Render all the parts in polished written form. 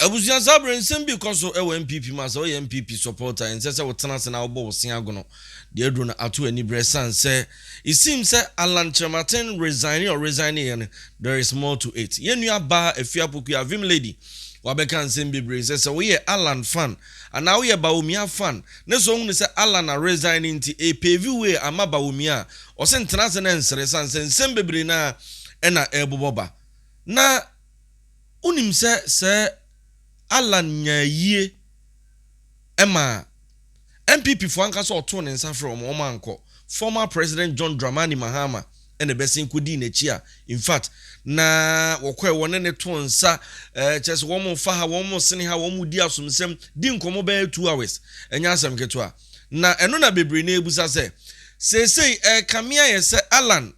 Abusia Zabre nsem bi koso ewo NPP ma so NPP supporter nsese wo tena se na wo bo sin agono de adru na ato ani bresan say it seems say Alan Chematin resigning there is more to it. Yenua ba Afia Pokuah Vim lady wabeka nsem bi bre say we Alan fan and now we Baumia fan ne so hu say Alan na resigning ti e pavey way ama Baumia o se ntena se na nsere san nsem bebre na na eboboba na unim se Alan Nyaye Emma NPP for anka so oto ne nsa from omanko former president John Dramani Mahama and the best kudi n'echi a in fact na wokwe wone ne to nsa chese wo mo fa ha wo mo sene ha wo mo di asomsem di nkomo be 2 hours enya asem keto a na eno na bebre na ebusa say kamia ye se Alan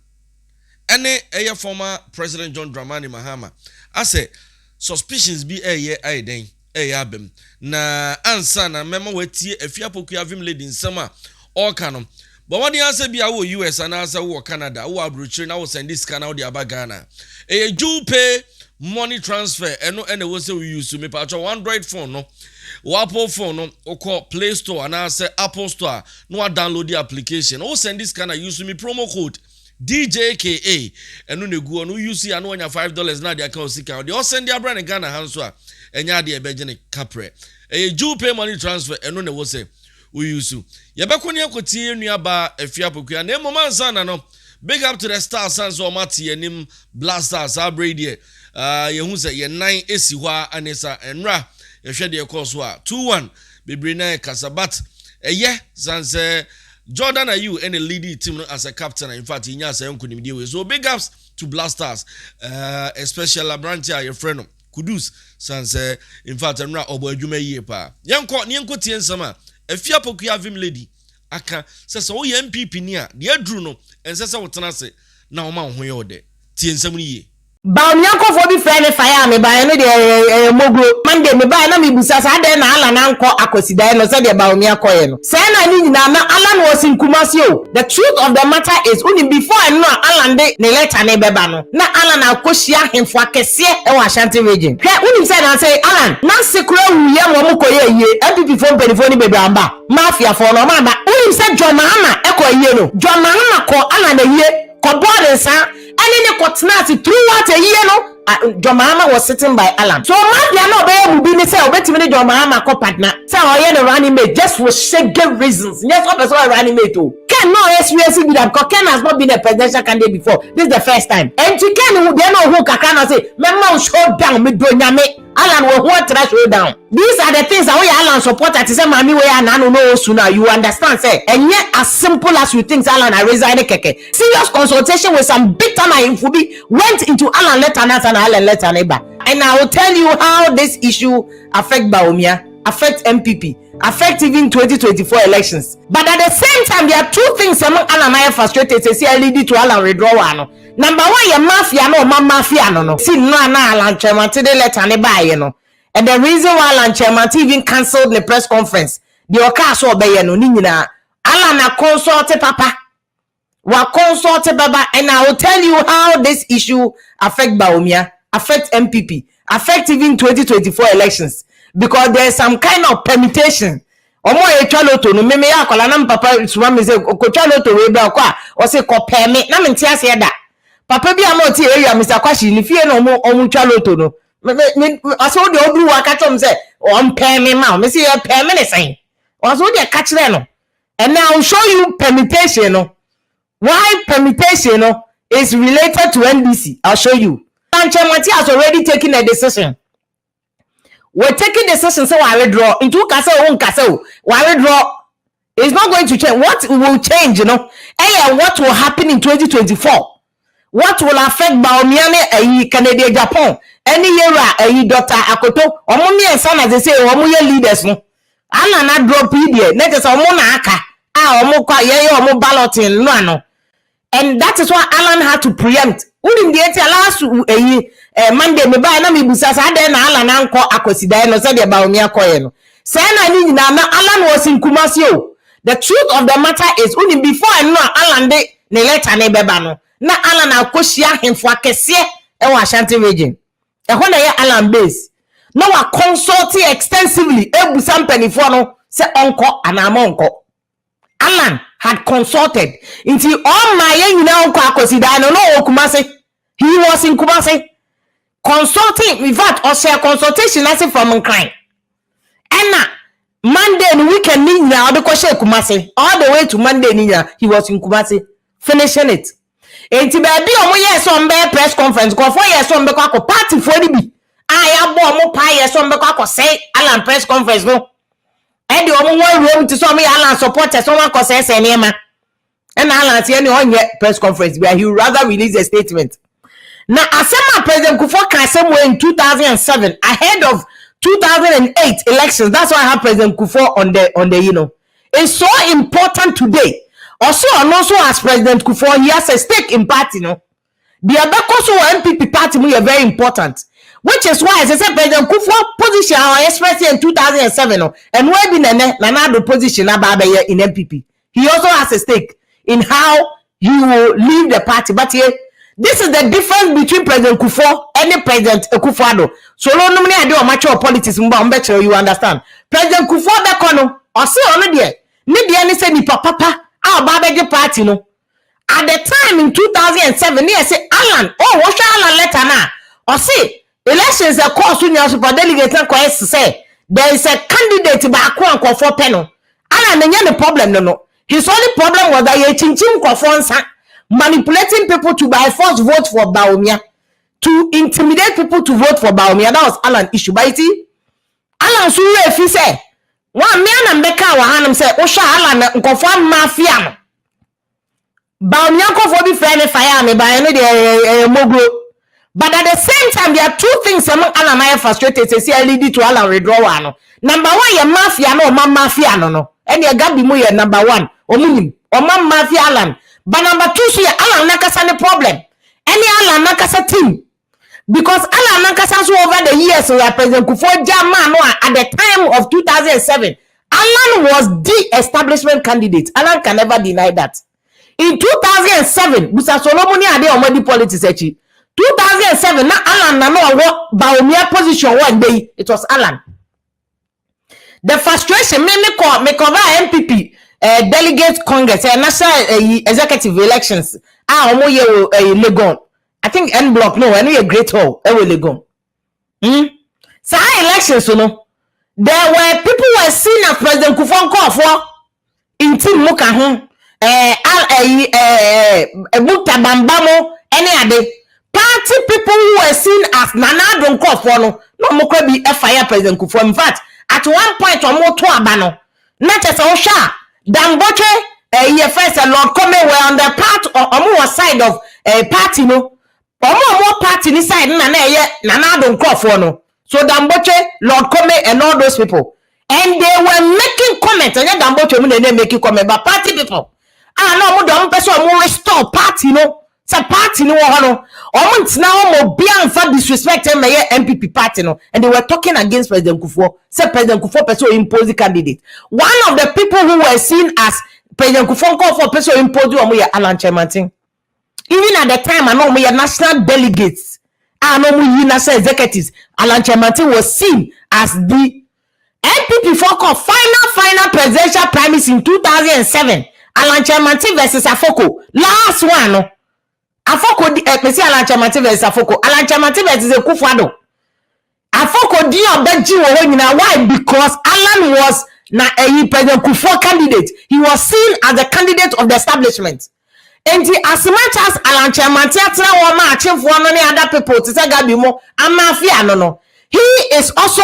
ene former president John Dramani Mahama ase suspicions be aiden abem na ansa na mema watie Afia Pokuah Vim lady nsema all canon but what the answer be awo US and answer wo Canada wo abrochire na wo send this canal the abagana you pay money transfer eno wo say we use me patch one Android phone no wo Apple phone no o call Play Store and answer Apple Store no download the application wo send this canal use me promo code Djka enu negu onu use anu anya $5 na dia account sika de o send dia brand Ghana hanso a enya de ebegene capre you pay money transfer enu ne wo say we use ye be kwani akoti enua ba Afia Pokuah na moma nsa no big up to the stars sans o mate enim blasters abrade ye hu say ye nan esi ho anesa enra ye hwe de course a 2-1 bebre na kasabat eye sanse Jordan are you any leading team as a captain in fact in yasa nkunim die so big ups to blasters especially Labrantia your friend Kudus sanse in fact enra obo adwuma yie pa yenko tie nsama Afia Pokuah Vim lady aka se wo ye NPP ni a de adru no ense se wo tena se na wo ma ho ye ode tie nsam ni yie Baumia for be friend fire me ba no de mogro Monday me ba na me busa sa de na Alan anko akosida no se de Baumia koye no say na ni nyina na Alan was in Kumasi o the truth of the matter is only before I know Alan de ne letter ne beba no na Alan akohia hemfo akese e wa Ashanti region hwe unim say na say Alan na sekura wuye mo mo koye ye NPP for benefo ni bebe amba mafia for no ma ba unim say John Mahama e koye no John Mahama ko Alan na ye ko board sa any kotnati throughout a year no John Mahama was sitting by Alan so man no be mu bi ni say obetimi John Mahama ko partner say oye no running mate just for shaggy reasons yes what person running mate o Ken no experience be that because Ken has not been a presidential candidate before this is the first time and to Ken who dey no who kaka na say memma show down me do nyame Alan will want to show down. These are the things that we Alan support at say mami we and no sooner you understand say and yet as simple as you think Alan I resign keke serious consultation with some big time infobi went into Alan letter and Alan letter neighbor and I will tell you how this issue affect Baumia affect NPP affect even 2024 elections but at the same time there are two things among Alan I frustrated say lead to Alan withdrawal no. Number 1, your mafia no, mafia no. See, no, Alan Chematin de let ne buy you know. And the reason why Alan Chematin even cancelled the press conference, the okaso obey no nina. Alan na consulted papa, wa consulted baba, and I will tell you how this issue affect Baumia, affect NPP, affect even 2024 elections because there is some kind of permutation. Omo e twaloto no meme ya akola na papa suma me say ko twaloto we ba kwa o say ko permit na me tia se da. Papa bi amoti area Mr. Kwashi ni fie no omu twaloto no aso de obru waka tom say on pay me ma me say pay me ne say aso de catch no and now I'll show you permutation no why permutation no is related to NDC. I'll show you. Anchemati has already taken a decision. We're taking decision so I withdraw into kasa o kasa o I withdraw. It's not going to change. What will change, you know? And what will happen in 2024? What will affect Baumia Canada Japan? Any year Dr. Akoto, Omumi and son as they say, Omuye leaders no. Alan na drop here. Let us omona aka. Omuka ye omu balloting no. And that is why Alan had to preempt. Unim the last Monday me buy na me busa sa de na Alan anko akosida no say de Baumia koye no. Say na ni na Alan was in Kumasi o. The truth of the matter is unim before I know Alan de ne letter ne beba no. Na Alan akoshia hemfo akese e wa Ashanti region. E ho na ye Alan base. Now we consulting extensively. Ebusa mpanifo no say onko anama onko. Alan had consulted into all my nyina onko akosida no Kumasi. He was in Kumasi consulting. In fact, or share consultation as from crime. And Monday and weekend ninya odekoshe Kumasi all the way to Monday ninya he was in Kumasi finishing it. Enti baby omo yes on be press conference go for yes on be kwa party for ni bi aya bo omo pa yes on be kwa say Alan press conference no e de omo wan room to so me Alan supporters so wan ko say niema and Alan say any on press conference where he would rather release a statement. Now asema President Kufuor can say in 2007 ahead of 2008 elections. That's why I have President Kufuor on the it's so important today. Also, and also as President Kufuor, he has a stake in party, The Abeko NPP party is very important. Which is why, as I said, President Kufuor position our express in 2007, and where be Nanado position about in NPP. He also has a stake in how he will leave the party. But here, this is the difference between President Kufuor and President Kufuor. So no normally I do a mature politics, you understand. President Kufuor Bekono, or say on there, ni say ni papa. Our Babaji party no. At the time in 2007, they say Alan, what's Alan letter now? Or see, elections are course when your super delegate say there is a candidate back one for panel. Alan, the problem no. His only problem was that he chinchin manipulating people to by force vote for Baumia, to intimidate people to vote for Baumia. That was Alan issue. But Alan Suru if he say. One man and Becca Wahanam said, Osha Alan Nkofo mafia. Baumyanko for the friend fire me by any mogro. But at the same time, there are two things among Alan I frustrated. Say lead to Alan withdrawal. Number one, your mafia no, mafia no. And your gabi mo your number one. Omunim. Or mafia Alan. But number two, so Alan Nakasa the problem. Any Alan Nakasa team. Because Alan Nankasa over the years so President Kufuor Jama at the time of 2007, Alan was the establishment candidate. Alan can never deny that. In 2007, Busa Solomoni ade already politics echi. 2007, na Alan na no what Baumia position one day. It was Alan. The frustration me cover NPP delegates Congress national executive elections. Omo ye Legon. I think N block no, any a great hall. Will go. So elections, there were people who were seen as President Kufuor call for in Team Muka Bambamo, any other party people who were seen as Nana don't call for no more be fire President Kufuor. In fact, at one point or more to Abano, not as Osha, Damboche, first and Lord Come were on the part or more side of a party no. More party inside Nana don't call for no. So Damboche, Lord Come and all those people. And they were making comments. And Damboche they making comment, but party people. No more don't person more restore party no. It's a party no no. Now more beyond for disrespect NPP party no. And they were talking against President Kufuor. Say President Kufuor person impose the candidate. One of the people who were seen as President Kufuor call for person impose Alan Chairman. Even at the time, I know we are national delegates. I know we national executives. Alan Chairman was seen as the NPP for final presidential primaries in 2007. Alan Chairman versus Afoko. Last one. Afoko, Alan Chairman versus Afoko. Alan Chairman versus Kufuor. Afoko why? Because Alan was a President Kufuor candidate. He was seen as the candidate of the establishment. And as much as Alan Chairman other people to say Gabimo, I'm Afia no. He is also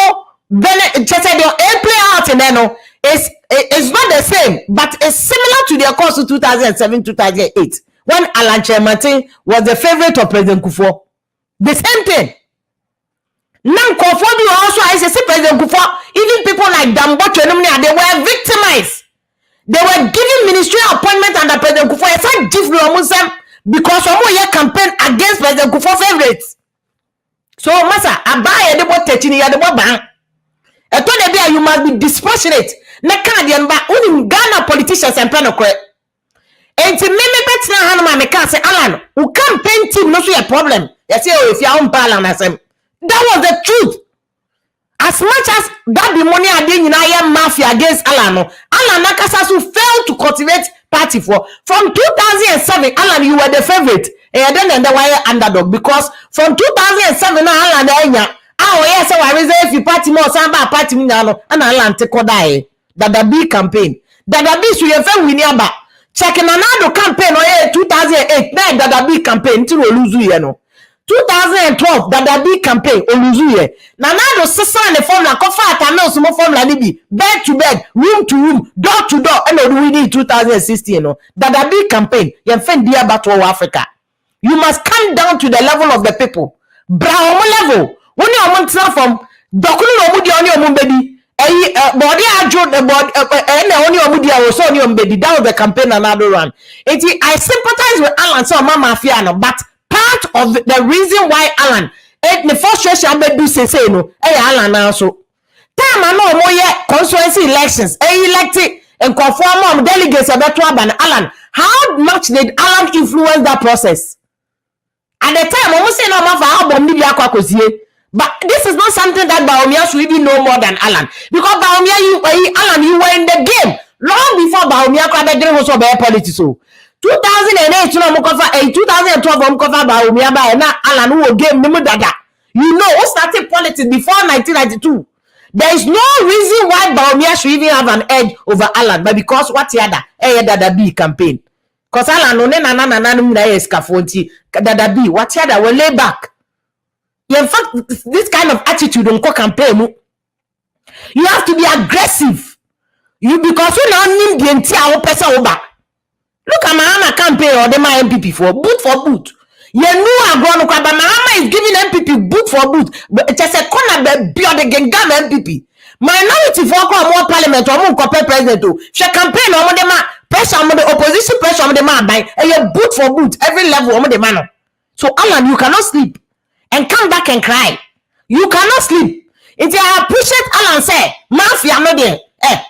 just said your play out in there it's not the same, but it's similar to the course of 2007-2008 when Alan Chairman was the favorite of President Kufuor. The same thing. Now Kufuor also I say President Kufuor, even people like Damboche they were victimized. They were giving ministerial appointment under President Kufuor. It's not different because some campaign against President Kufuor favorites. So, Masa, Abaya the what teaching you the ban. I told you you must be dispassionate. Na Canadian ba only Ghana politicians and penokwe. And to me better Hanama me can say Alan, who campaign team no see a problem. They say oh if you own Alan as him. That was the truth. as much as that the money are doing in mafia against Alan, Alan Nakasasu failed to cultivate party for from 2007. Alan, you were the favorite, and then the wire underdog because from 2007 Alan yes, so I reserve if party more samba party minano and Alan take die that the big campaign that the big we have winning about checking another campaign or 2008 that the big campaign to lose you know. 2012 that the big campaign oluzuye na do sesa the formula kofa atame osumo formula ni bi bed to bed room to room door to door and we need 2016 no that the big campaign you defend dear battle Africa. You must come down to the level of the people brown level when you want from dokunu no mudi oni omumbedi body ajo the body only omudi awoso oni omumbedi that was the campaign another run. I sympathize with Alan so mama Afia no but part of the reason why Alan the first question I do say no Alan also time I know more constituency elections elected and conform delegates about Alan. How much did Alan influence that process? At the time almost say no matter how media but this is not something that Baumia should even know more than Alan because Baumia Alan you were in the game long before Baumia could also be politics. 2008 2012 cover Baumia by Alan who game dada. You know who started politics before 1992. There is no reason why Baumia should even have an edge over Alan, but because what yada dada B campaign. Because Alan no dada B what yada will lay back. In fact, this kind of attitude on campaign, you have to be aggressive. You because you now need the entire person over. Look at Mahama campaign or the NPP for boot. You know but Mahama is giving NPP boot for boot. But it's a corner beyond the Gengam NPP. Minority for more parliament or more corporate president. She campaign on the pressure on the opposition pressure on the man by a boot for boot every level on the man. So Alan, you cannot sleep and come back and cry. You cannot sleep. If I appreciate Alan say, Mafia no there.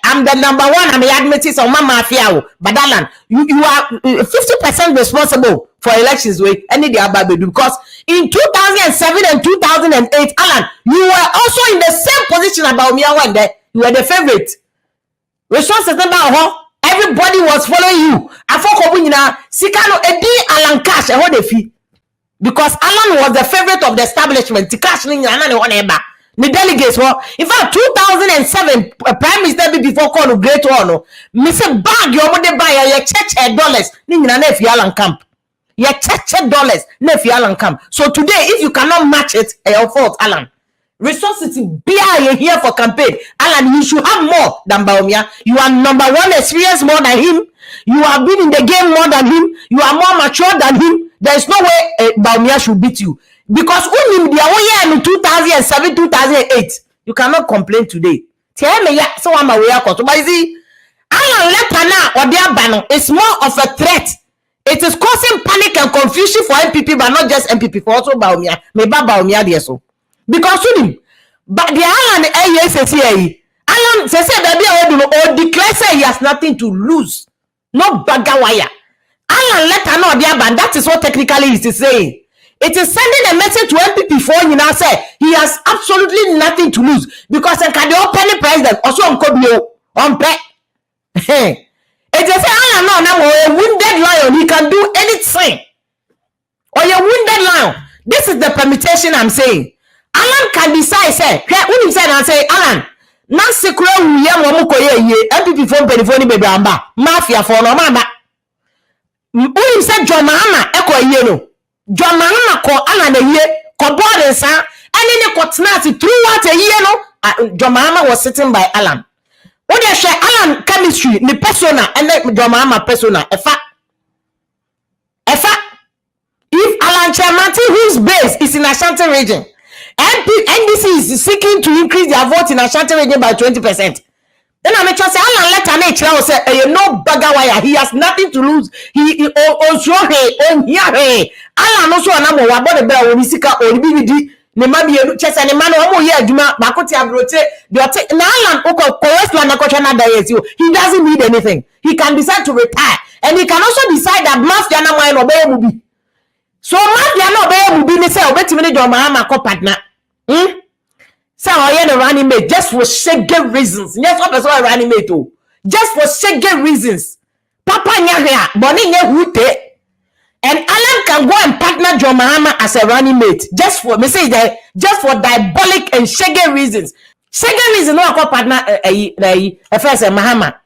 I'm the number one. I'm the admittance of Mafia. But Alan, you are 50% responsible for elections with any the other because in 2007 and 2008, Alan, you were also in the same position about me one day. You were the favorite. Responsible everybody was following you. I forgot Sikano Edi Alan Cash and what the fee. Because Alan was the favorite of the establishment. Cash the delegates were in fact 2007 prime minister before call great one Mr. Bag your money buy your church dollars if Alan camp your church dollars if Alan camp. So today if you cannot match it your fault Alan. Resources be here for campaign Alan, you should have more than Baumia. You are number one experience more than him. You have been in the game more than him. You are more mature than him. There is no way Baumia should beat you. Because when you in 2007, 2008, you cannot complain today. Tell me, so I'm aware of it. Alan Lepana or their banner is more of a threat. It is causing panic and confusion for NPP, but not just NPP, for also Baumia. Maybe Baumia there so. Because but the Alan Alan says that or declare say he has nothing to lose. No bagawaya. Alan Lepana or their banner, that is what technically he is saying. It is sending a message to NPP for you now say he has absolutely nothing to lose because the open president also on pay. It is say no a wounded lion, he can do anything. Or a wounded lion. This is the permutation I'm saying. Alan can decide say when he said and say Alan na sekura wuya mo ko ye NPP for penifoni baby amba mafia for no mama. When he said John Mahama eko no John Mahama ko Alan a year, ko board sa, and then ko tnati throughout a year no. John Mahama was sitting by Alan. What they share Alan chemistry, the persona, and then John Mahama persona. If Alan Chamati, whose base is in Ashanti region, NDC is seeking to increase their vote in Ashanti region by 20%. Then I make sure say Alan let an age say no bagawaya. He has nothing to lose. He also on here. Alan also anamo wa body bra woni sika oribidi ne ma bienu chese ne ma no mo ye aduma bakoti abrote na Alan oko correspond na kocha na diet. He doesn't need anything. He can decide to retire and he can also decide that mafia na mo obey mubi. So mafia na obey mubi ni say obetimi ne John Mahama ko partner. Say oh the running mate just for shaggy reasons. Yes, what person running mate too. Just for shaggy reasons. Papa nya boni nya hute. And Alan can go and partner John Mahama as a running mate just for me say that just for diabolic and shaggy reasons. Shaggy reason no call partner first Mahama.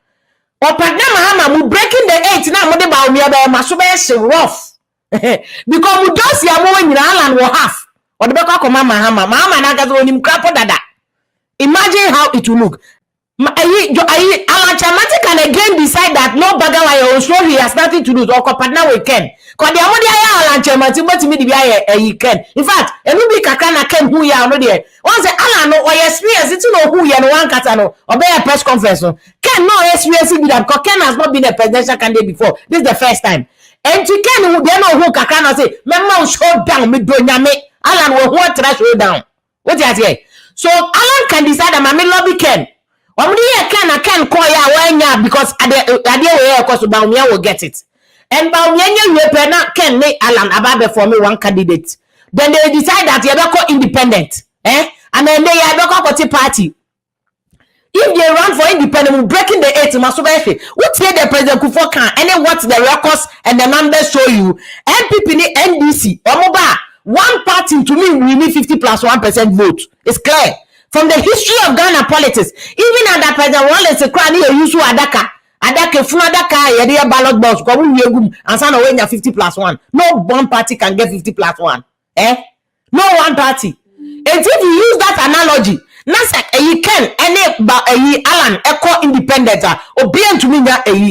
Or partner Mahama mu breaking the 8 now mo de ba omi aba maso be rough. Because we just see a moment in Alan will have or the back of Mahama na gazo nim crapo dada. Imagine how it will look. Alan Chamati can again decide that no bagaway also he has nothing to do or partner with Ken. Because the only Alan Chamati but me the Ken. In fact, and we be kakana Ken who ya no there. Once Alan no or experience it know who ya no one katano or be a press conference. Ken no experience with that because Ken has not been a presidential candidate before. This is the first time. And to Ken who they know who kakana say, "Mema show down me do nyame." Alan will want to show down. What you say? So Alan can decide that me lobby Ken. Omni Ken call ya wanya because ade way of course Baumia will get it. And Baumia you na Ken make Alan Ababe for me one candidate. Then they decide that you go independent. And then they go party. If they run for independent, breaking the 8 masobeshe. What say the president Kufuor can and then what the records and the numbers show you? NPP ni NDC. Omoba, one party to me we need 50 plus 1% vote. It's clear. From the history of Ghana politics, even under President Wallace Krani use Adaka Funadaka Yadia ballot box, and son of 50 plus 1. No one party can get 50 plus 1. No one party. And if you use that analogy, Nasa you can any Alan echo independent or be to me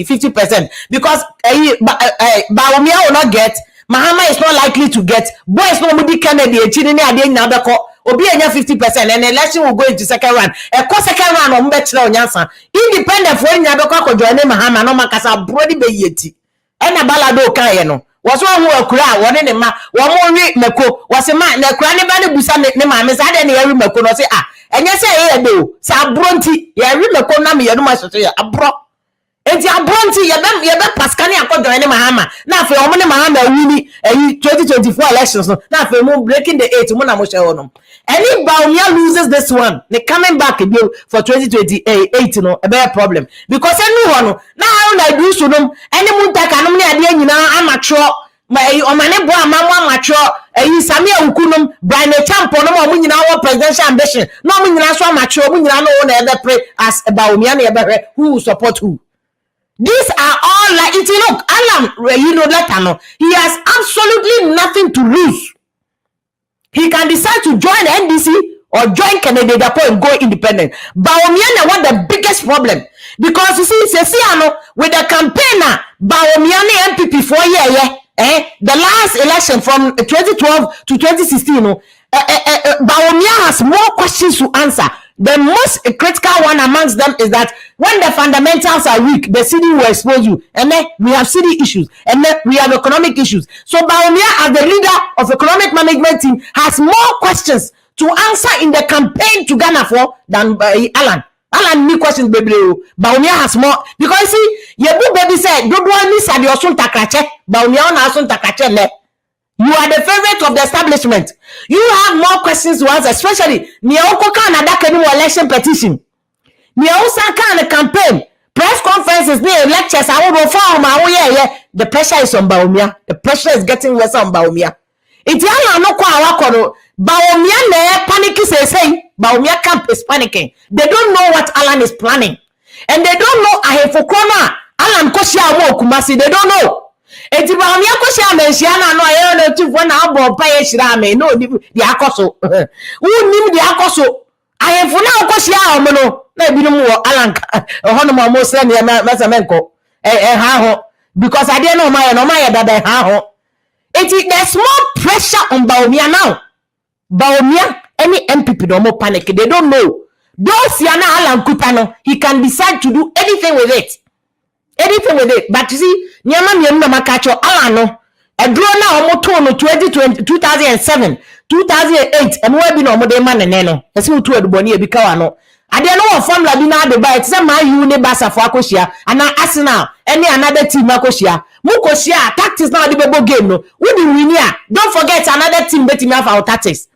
50% because Baumia will not get. Mahama is not likely to get. Boys nobody candidate chini adeko obi enya 50% and election will go into second round. Second round on betcha onyansa. Independent for nyabeko ko join Mahama no makasa brody be yeti. Ena balado kan ye no. Waso hu akura wone ne ma wo mo wi meko wase ma na akura ne ba ne busa ne ma me sa de ne yari meko no se enye se ye de o sa bronti yari meko na me ye no ma so ya abro. Enti abronti yebe paskani akodo ene Mahama na afi omo ne Mahama wini 2024 elections no na afi mo breaking the 8 mo na mo share ono any Baumia loses this one they coming back again for 2028 no a better problem because any one na how na do so no any muntaka no ne ade nyina amature my omane bo amamwa amature Samia Ukunum Brian Champo no mo nyina wo presidential ambition no mo nyina so amature mo nyina no na ebe pray as Baumia na ebe who support who. These are all like it. Look, Alan, he has absolutely nothing to lose. He can decide to join the NDC or join Kennedy Dapo and go independent. Baumia what the biggest problem because you see, with the campaigner Baumia NPP 4 year, the last election from 2012 to 2016, Baumia has more questions to answer. The most critical one amongst them is that when the fundamentals are weak, the city will expose you. And then we have city issues. And then we have economic issues. So Baumia, as the leader of economic management team, has more questions to answer in the campaign to Ghana for than Alan. Alan need questions, baby. Baumia has more. Because see, Yebu baby said, don't want me said your son takache. Baumia on our son takache le. You are the favorite of the establishment. You have more questions to answer, especially Niaoko Canada election petition. Niaosa can campaign, press conferences, lectures. I will form the pressure is on Baumia. The pressure is getting worse on Baumia. It's no kwa Baumia ne panic say Baumia camp is panicking. They don't know what Alan is planning. And they don't know Ahefokona, Alan Koshia wo Kumasi. They don't know. Eti ba mi akosia mensiana no ayo no tufo na abo pa ye hira me no di akoso unim di akoso ayefo na akosia omo no na ebinom wo Alan hono mo sra ne mesemenko ha ho because ade no ma ye dada ha ho eti there's more pressure on Baumia now. Baumia any MPP no more panic, they don't know those yana Alan Kutano he can decide to do anything with it. Anything with it, but you see, Nyama Makacho Alano, a drone now almost 2020, 2007, 2008, and we've been on Modema and Neno, as you told Bonnie Bicano. I don't know what formula be now the bite, some my unibasa for Akosia, and I ask now, any another team Makosia, Mukosia, tactics now the bebo game, no, we do win here. Don't forget another team betting off our tactics.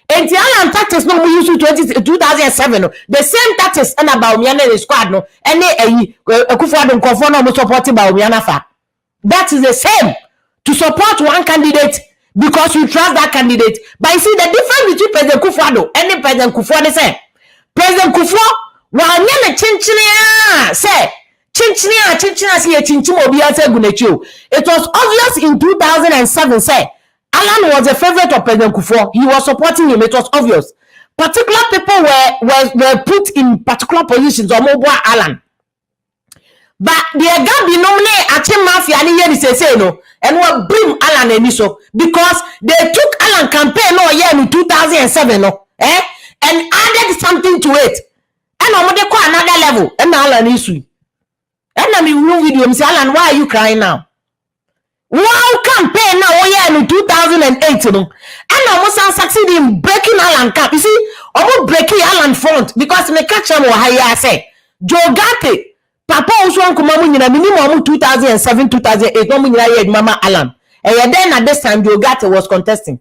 And the Alan tactics no we use 2007 no. The same tactics and about me and the squad no. And Akufo-Addo nkofo no mo support Bawumia fa. That is the same to support one candidate because you trust that candidate. But you see the difference between President Akufo-Addo and President Kufuor is say President Kufuor wa nya na chinchinia say chinchinia say chinchim obi ase gunechu. It was obvious in 2007 say Alan was a favorite of President Kufuor. He was supporting him. It was obvious. Particular people were put in particular positions or more Alan. But the Gabi nominate Achim Mafia and here say no and will bring Alan and so because they took Alan campaign no year in 2007 no and added something to it. And I'm they call another level and Alan issue. And I mean video say Alan, why are you crying now? One campaign now in 2008 no and almost succeed in breaking Alan camp. You see, almost breaking Alan front because me catch him higher say Djka Papa also come minimum 2007 2008 no munyina Mama Alan. And then at this time Djka was contesting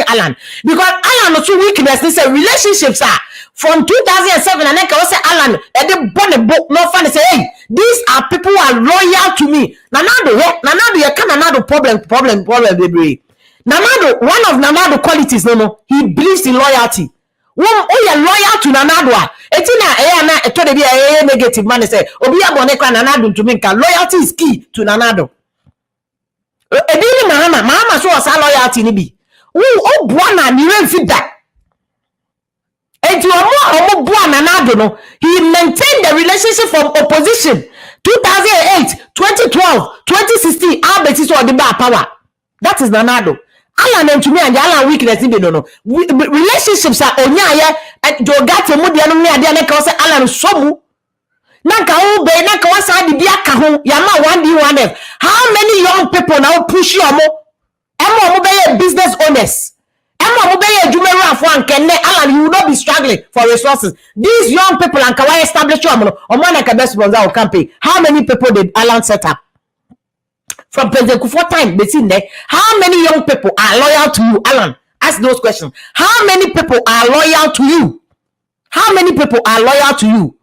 Alan because Alan no two weakness they say relationships are from 2007 and then can say Alan and they burn a book no fun say hey these are people who are loyal to me. Nanado you can another problem baby. Nanado one of Nanado qualities no he believes in loyalty. One you loyal to Nanado etina na to dey be negative man say obi abone kwa Nanado to me can loyalty is key to Nanado. Edini Mahama so was loyalty ni bi. O buana ni remfi da. He maintained the relationship from opposition 2008, 2012, 2016. Power. That is Nanado. Alan and to me and the Alan weakness no. Relationships are onya and Djka mu dia no me ade na ka say Alan somu. Na ka wo be na ka wasa de bia ka ho yama 1D1F. How many young people now push you mo? Emo be business owners. Alan, you will not be struggling for resources. These young people and Kawai establish best campaign. How many people did Alan set up? From President Kufuor time, they see there. How many young people are loyal to you, Alan? Ask those questions. How many people are loyal to you? How many people are loyal to you?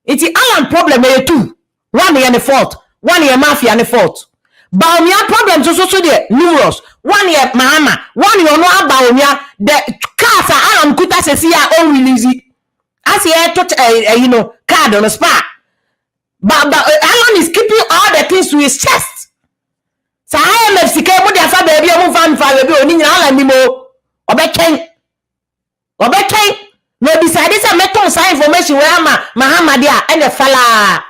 It's the Alan problem here too. One year and a fault. 1 year Mafia and a fault. Bawumia problems also there numerous. 1 year Mahama, 1 year no Bawumia the cars are Alan Kuta says here own release it. As he touch card on a spa. But Alan is keeping all the things to his chest. So I am FCK mo dia fa baby mo fan fa baby oni nyina Alan ni mo obeken no decide say meton sa information where Mahama dia and the fella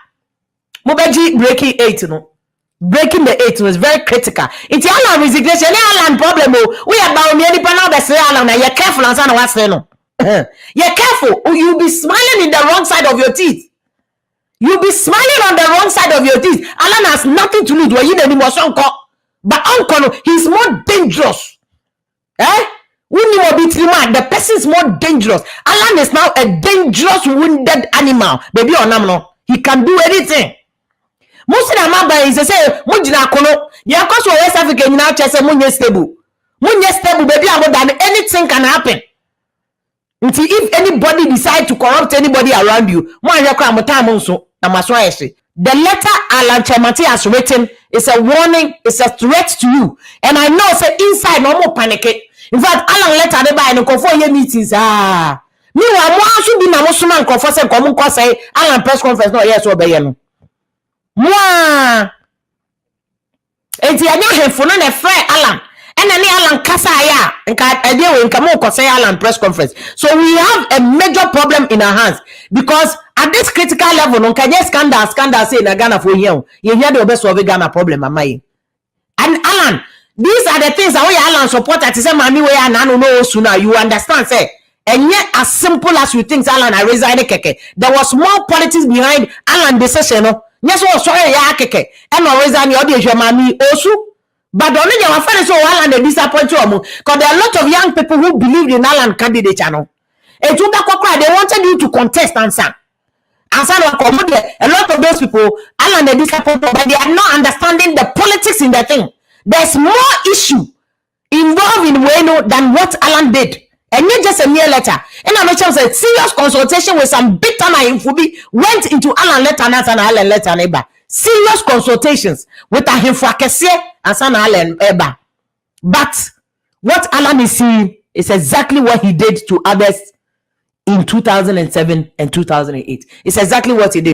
mo beji breaking 8 no. Breaking the 8 was very critical. It's Alan resignation. Alan problem. We are about me. Alan. You're careful and son what's no. You're careful. You'll be smiling in the wrong side of your teeth. You'll be smiling on the wrong side of your teeth. Alan has nothing to do with you anymore. But uncle, he's more dangerous. The person is more dangerous. Alan is now a dangerous wounded animal. Baby or no, he can do anything. Most of them is say mujina kono ya cause West Africa now chese munye stable baby than anything can happen until if anybody decide to corrupt anybody around you the letter Alan Chamati has written is a warning, it's a threat to you, and I know say inside no more panic. In fact Alan letter dey buy no confo ye meetings me wa mo aso bi na mo suma nkofo say komo nko say Alan press conference no yes obey no moi enti anya hefo no na frɛ Alan ena ne Alan kasa ya nka ade we nka mo say Alan press conference. So we have a major problem in our hands because at this critical level no nka just scandal say na Ghana for here you hear the obeso Ghana problem amai and Alan these are the things that we Alan support at say mami we na no sooner you understand say and yet as simple as you think Alan I resign keke there was more politics behind Alan decision no. Yes, sorry, ya keke. And always on your dear mammy also. But only your friends so Alan they disappoint you. Because there are a lot of young people who believed in Alan candidate channel. And to that they wanted you to contest answer. A lot of those people, Alan they disappoint, but they are not understanding the politics in the thing. There's more issue involved in way than what Alan did. And not just a mere letter. And I'm sure a serious consultation with some big time Infubi went into Alan letter and Alan letter neighbor. Serious consultations with a Himfakese and San Alan Eba. But what Alan is seeing is exactly what he did to others in 2007 and 2008. It's exactly what he did.